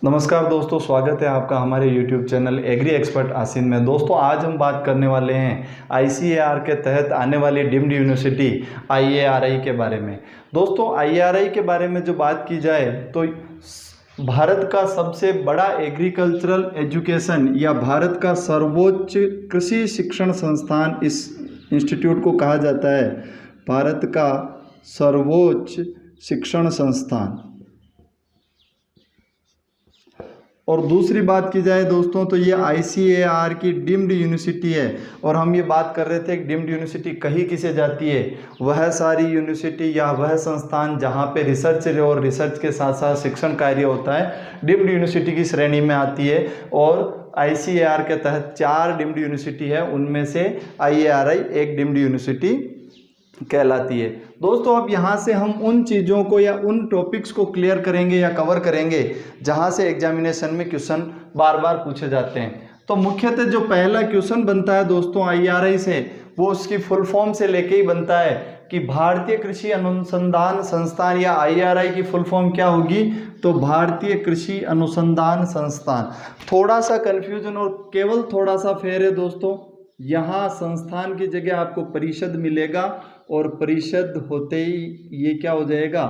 नमस्कार दोस्तों, स्वागत है आपका हमारे YouTube चैनल एग्री एक्सपर्ट आसिन में। दोस्तों आज हम बात करने वाले हैं ICAR के तहत आने वाली डीम्ड यूनिवर्सिटी IARI के बारे में। दोस्तों IARI के बारे में जो बात की जाए तो भारत का सबसे बड़ा एग्रीकल्चरल एजुकेशन या भारत का सर्वोच्च कृषि शिक्षण संस्थान इस इंस्टीट्यूट को कहा जाता है। भारत का सर्वोच्च शिक्षण संस्थान। और दूसरी बात की जाए दोस्तों तो ये ICAR की डीम्ड यूनिवर्सिटी है। और हम ये बात कर रहे थे कि डीम्ड यूनिवर्सिटी कही किसे जाती है, वह सारी यूनिवर्सिटी या वह संस्थान जहाँ पे रिसर्च और रिसर्च के साथ साथ शिक्षण कार्य होता है डीम्ड यूनिवर्सिटी की श्रेणी में आती है। और ICAR के तहत 4 डीम्ड यूनिवर्सिटी है, उनमें से IARI एक डीम्ड यूनिवर्सिटी कहलाती है। दोस्तों अब यहाँ से हम उन चीज़ों को या उन टॉपिक्स को क्लियर करेंगे या कवर करेंगे जहाँ से एग्जामिनेशन में क्वेश्चन बार बार पूछे जाते हैं। तो मुख्यतः जो पहला क्वेश्चन बनता है दोस्तों IARI से, वो उसकी फुल फॉर्म से लेके ही बनता है कि भारतीय कृषि अनुसंधान संस्थान या IARI की फुल फॉर्म क्या होगी, तो भारतीय कृषि अनुसंधान संस्थान। थोड़ा सा कन्फ्यूजन और केवल थोड़ा सा फेर है दोस्तों, यहाँ संस्थान की जगह आपको परिषद मिलेगा और परिषद होते ही ये क्या हो जाएगा,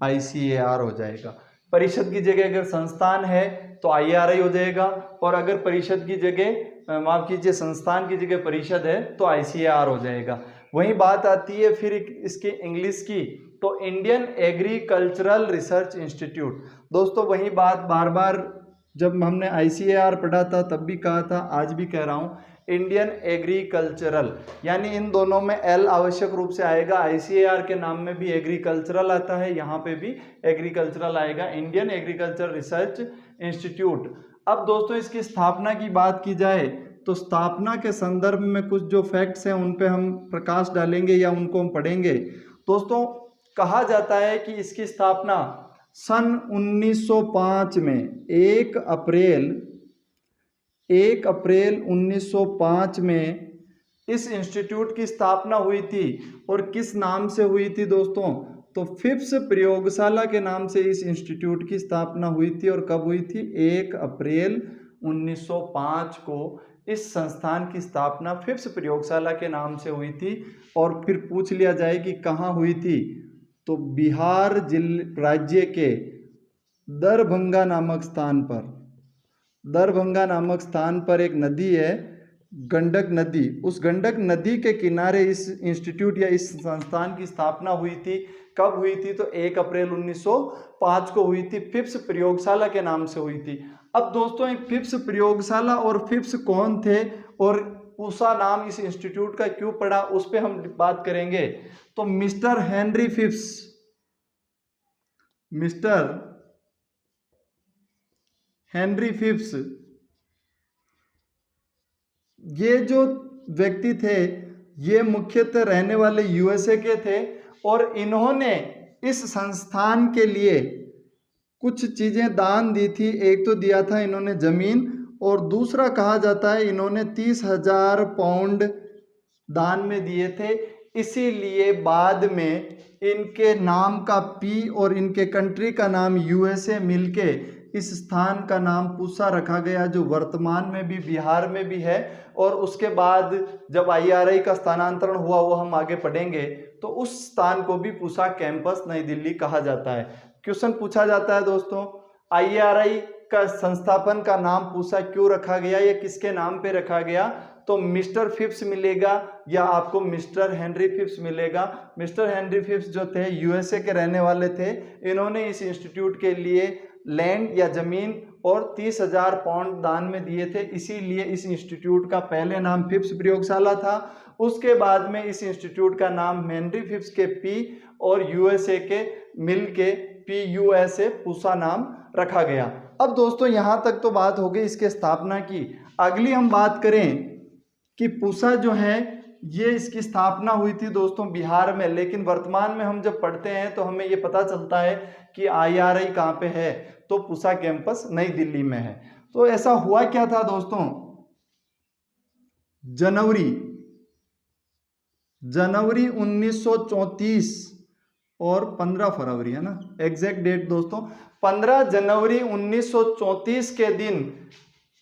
ICAR हो जाएगा। परिषद की जगह अगर संस्थान है तो IARI हो जाएगा, और अगर परिषद की जगह माफ कीजिए संस्थान की जगह परिषद है तो ICAR हो जाएगा। वही बात आती है फिर इसके इंग्लिश की, तो इंडियन एग्रीकल्चरल रिसर्च इंस्टीट्यूट। दोस्तों वही बात बार बार जब हमने ICAR पढ़ा था तब भी कहा था, आज भी कह रहा हूँ, इंडियन एग्रीकल्चरल, यानी इन दोनों में L आवश्यक रूप से आएगा। ICAR के नाम में भी एग्रीकल्चरल आता है, यहाँ पे भी एग्रीकल्चरल आएगा, इंडियन एग्रीकल्चरल रिसर्च इंस्टीट्यूट। अब दोस्तों इसकी स्थापना की बात की जाए तो स्थापना के संदर्भ में कुछ जो फैक्ट्स हैं उन पे हम प्रकाश डालेंगे या उनको हम पढ़ेंगे। दोस्तों कहा जाता है कि इसकी स्थापना सन 1905 में 1 अप्रैल 1905 में इस इंस्टीट्यूट की स्थापना हुई थी। और किस नाम से हुई थी दोस्तों, तो फिप्स प्रयोगशाला के नाम से इस इंस्टीट्यूट की स्थापना हुई थी। और कब हुई थी, 1 अप्रैल 1905 को इस संस्थान की स्थापना फिप्स प्रयोगशाला के नाम से हुई थी। और फिर पूछ लिया जाए कि कहाँ हुई थी, तो बिहार राज्य के दरभंगा नामक स्थान पर एक नदी है, गंडक नदी। उस गंडक नदी के किनारे इस इंस्टीट्यूट या इस संस्थान की स्थापना हुई थी। कब हुई थी, तो 1 अप्रैल 1905 को हुई थी, फिप्स प्रयोगशाला के नाम से हुई थी। अब दोस्तों एक फिप्स प्रयोगशाला और फिप्स कौन थे और पूसा नाम इस इंस्टीट्यूट का क्यों पड़ा, उस पर हम बात करेंगे। तो मिस्टर हेनरी फिप्स, ये जो व्यक्ति थे ये मुख्यतः रहने वाले USA के थे। और इन्होंने इस संस्थान के लिए कुछ चीजें दान दी थी। एक तो दिया था इन्होंने जमीन, और दूसरा कहा जाता है इन्होंने 30,000 पाउंड दान में दिए थे। इसीलिए बाद में इनके नाम का P और इनके कंट्री का नाम USA मिलके इस स्थान का नाम पूसा रखा गया, जो वर्तमान में भी बिहार में भी है। और उसके बाद जब IARI का स्थानांतरण हुआ वो हम आगे पढ़ेंगे, तो उस स्थान को भी पूसा कैंपस नई दिल्ली कहा जाता है। क्वेश्चन पूछा जाता है दोस्तों, IARI का संस्थापन का नाम पूसा क्यों रखा गया या किसके नाम पे रखा गया, तो मिस्टर फिप्स मिलेगा या आपको मिस्टर हेनरी फिप्स मिलेगा। मिस्टर हेनरी फिप्स जो थे USA के रहने वाले थे। इन्होंने इस इंस्टीट्यूट के लिए लैंड या जमीन और 30,000 पाउंड दान में दिए थे। इसीलिए इस इंस्टीट्यूट का पहले नाम फिप्स प्रयोगशाला था। उसके बाद में इस इंस्टीट्यूट का नाम हेनरी फिप्स के P और USA के मिल के PUSA पूसा नाम रखा गया। अब दोस्तों यहाँ तक तो बात हो गई इसके स्थापना की। अगली हम बात करें कि पूसा जो है ये इसकी स्थापना हुई थी दोस्तों बिहार में, लेकिन वर्तमान में हम जब पढ़ते हैं तो हमें ये पता चलता है कि IARI कहाँ पे है, तो पूसा कैंपस नई दिल्ली में है। तो ऐसा हुआ क्या था दोस्तों, जनवरी 1934 और 15 फरवरी, है ना, एग्जैक्ट डेट दोस्तों 15 जनवरी 1934 के दिन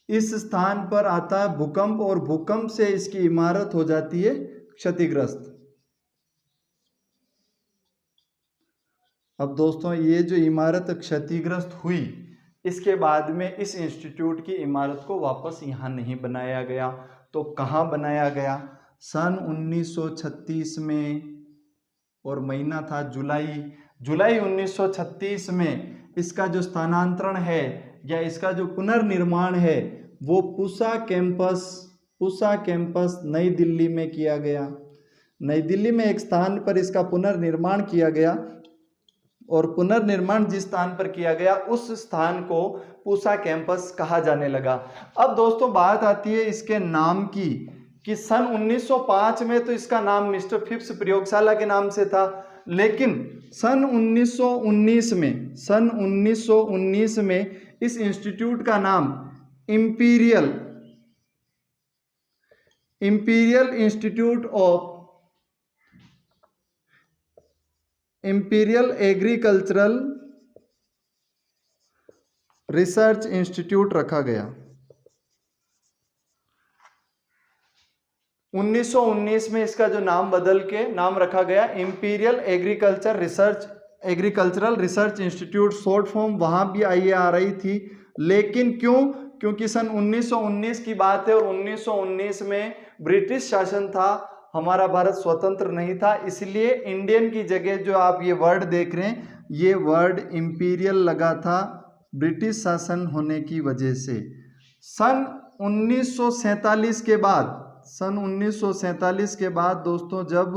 इस स्थान पर आता है भूकंप और भूकंप से इसकी इमारत हो जाती है क्षतिग्रस्त। अब दोस्तों ये जो इमारत क्षतिग्रस्त हुई, इसके बाद में इस इंस्टीट्यूट की इमारत को वापस यहाँ नहीं बनाया गया। तो कहाँ बनाया गया? सन 1936 में, और महीना था जुलाई 1936 में इसका जो स्थानांतरण है या इसका जो पुनर्निर्माण है वो पूसा कैंपस नई दिल्ली में किया गया। नई दिल्ली में एक स्थान पर इसका पुनर्निर्माण किया गया और पुनर्निर्माण जिस स्थान पर किया गया उस स्थान को पूसा कैंपस कहा जाने लगा। अब दोस्तों बात आती है इसके नाम की कि सन 1905 में तो इसका नाम मिस्टर फिप्स प्रयोगशाला के नाम से था, लेकिन सन 1919 में इस इंस्टीट्यूट का नाम इंपीरियल एग्रीकल्चरल रिसर्च इंस्टीट्यूट रखा गया। 1919 में इसका जो नाम बदल के नाम रखा गया imperial agricultural research institute, short form वहां भी IARI थी। लेकिन क्योंकि सन 1919 की बात है और 1919 में ब्रिटिश शासन था, हमारा भारत स्वतंत्र नहीं था, इसलिए इंडियन की जगह जो आप ये वर्ड देख रहे हैं ये वर्ड इंपीरियल लगा था ब्रिटिश शासन होने की वजह से। सन 1947 के बाद दोस्तों जब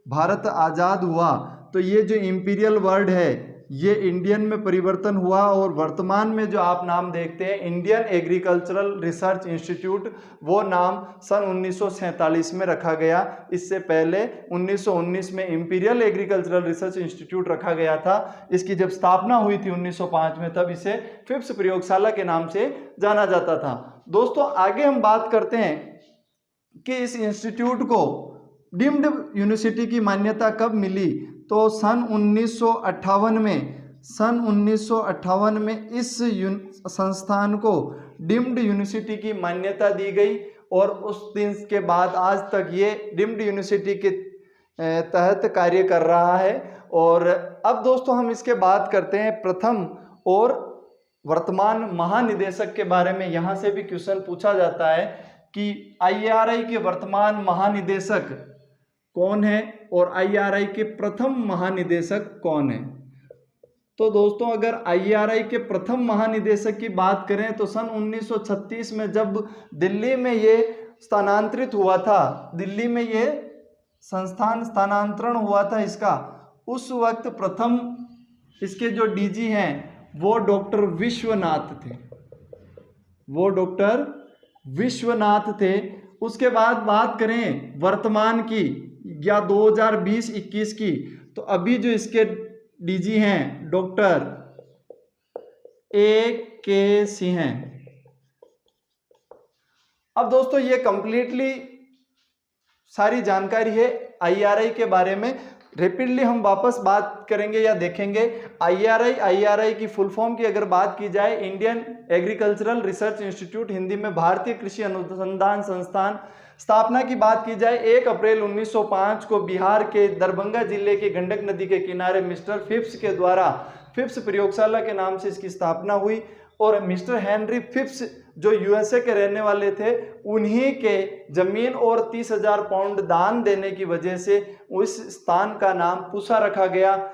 भारत आज़ाद हुआ तो ये जो इंपीरियल वर्ड है ये इंडियन में परिवर्तन हुआ और वर्तमान में जो आप नाम देखते हैं इंडियन एग्रीकल्चरल रिसर्च इंस्टीट्यूट, वो नाम सन 1947 में रखा गया। इससे पहले 1919 में इंपीरियल एग्रीकल्चरल रिसर्च इंस्टीट्यूट रखा गया था। इसकी जब स्थापना हुई थी 1905 में तब इसे फिप्स प्रयोगशाला के नाम से जाना जाता था। दोस्तों आगे हम बात करते हैं कि इस इंस्टीट्यूट को डीम्ड यूनिवर्सिटी की मान्यता कब मिली। तो सन 1958 में इस संस्थान को डीम्ड यूनिवर्सिटी की मान्यता दी गई और उस दिन के बाद आज तक ये डीम्ड यूनिवर्सिटी के तहत कार्य कर रहा है। और अब दोस्तों हम इसके बात करते हैं प्रथम और वर्तमान महानिदेशक के बारे में। यहाँ से भी क्वेश्चन पूछा जाता है कि IARI के वर्तमान महानिदेशक कौन है और IARI के प्रथम महानिदेशक कौन है। तो दोस्तों अगर IARI के प्रथम महानिदेशक की बात करें तो सन 1936 में जब दिल्ली में ये स्थानांतरित हुआ था, दिल्ली में ये संस्थान स्थानांतरण हुआ था इसका, उस वक्त प्रथम इसके जो DG हैं वो डॉक्टर विश्वनाथ थे। उसके बाद बात करें वर्तमान की या 2020-21 की, तो अभी जो इसके DG हैं डॉक्टर A.K. सिंह हैं। अब दोस्तों ये कंप्लीटली सारी जानकारी है IARI के बारे में। रैपिडली हम वापस बात करेंगे या देखेंगे IARI की फुल फॉर्म की अगर बात की जाए Indian agricultural research institute, Hindi में भारतीय कृषि अनुसंधान संस्थान। स्थापना की बात की जाए 1 अप्रैल 1905 को बिहार के दरभंगा जिले के गंडक नदी के किनारे मिस्टर फिप्स के द्वारा फिप्स प्रयोगशाला के नाम से इसकी स्थापना हुई। और मिस्टर हेनरी फिप्स जो USA के रहने वाले थे, उन्हीं के जमीन और 30,000 पाउंड दान देने की वजह से उस स्थान का नाम पूसा रखा गया।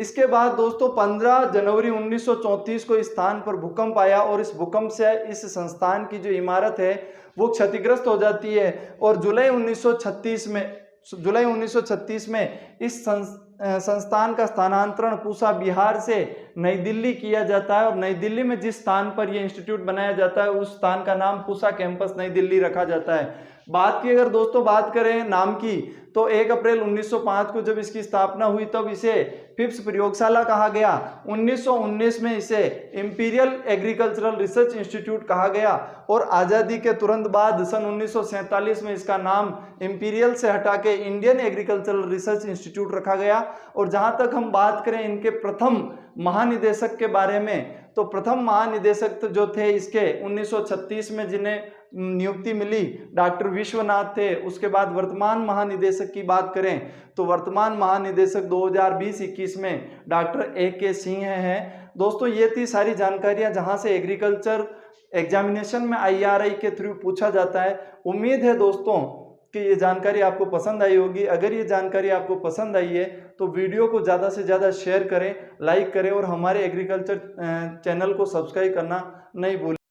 इसके बाद दोस्तों 15 जनवरी 1934 को इस स्थान पर भूकंप आया और इस भूकंप से इस संस्थान की जो इमारत है वो क्षतिग्रस्त हो जाती है और जुलाई 1936 में इस संस्थान का स्थानांतरण पूसा बिहार से नई दिल्ली किया जाता है और नई दिल्ली में जिस स्थान पर यह इंस्टीट्यूट बनाया जाता है उस स्थान का नाम पूसा कैंपस नई दिल्ली रखा जाता है। बात की अगर दोस्तों बात करें नाम की, तो 1 अप्रैल 1905 को जब इसकी स्थापना हुई तब इसे फिप्स प्रयोगशाला कहा गया। 1919 में इसे इंपीरियल एग्रीकल्चरल रिसर्च इंस्टीट्यूट कहा गया और आज़ादी के तुरंत बाद सन 1947 में इसका नाम इंपीरियल से हटा के इंडियन एग्रीकल्चरल रिसर्च इंस्टीट्यूट रखा गया। और जहां तक हम बात करें इनके प्रथम महानिदेशक के बारे में, तो प्रथम महानिदेशक जो थे इसके 1936 में जिन्हें नियुक्ति मिली डॉक्टर विश्वनाथ थे। उसके बाद वर्तमान महानिदेशक की बात करें तो वर्तमान महानिदेशक 2020-21 में डॉक्टर AK सिंह हैं। दोस्तों ये थी सारी जानकारियां जहां से एग्रीकल्चर एग्जामिनेशन में IRI के थ्रू पूछा जाता है। उम्मीद है दोस्तों कि ये जानकारी आपको पसंद आई होगी। अगर ये जानकारी आपको पसंद आई है तो वीडियो को ज़्यादा से ज़्यादा शेयर करें, लाइक करें और हमारे एग्रीकल्चर चैनल को सब्सक्राइब करना नहीं भूलें।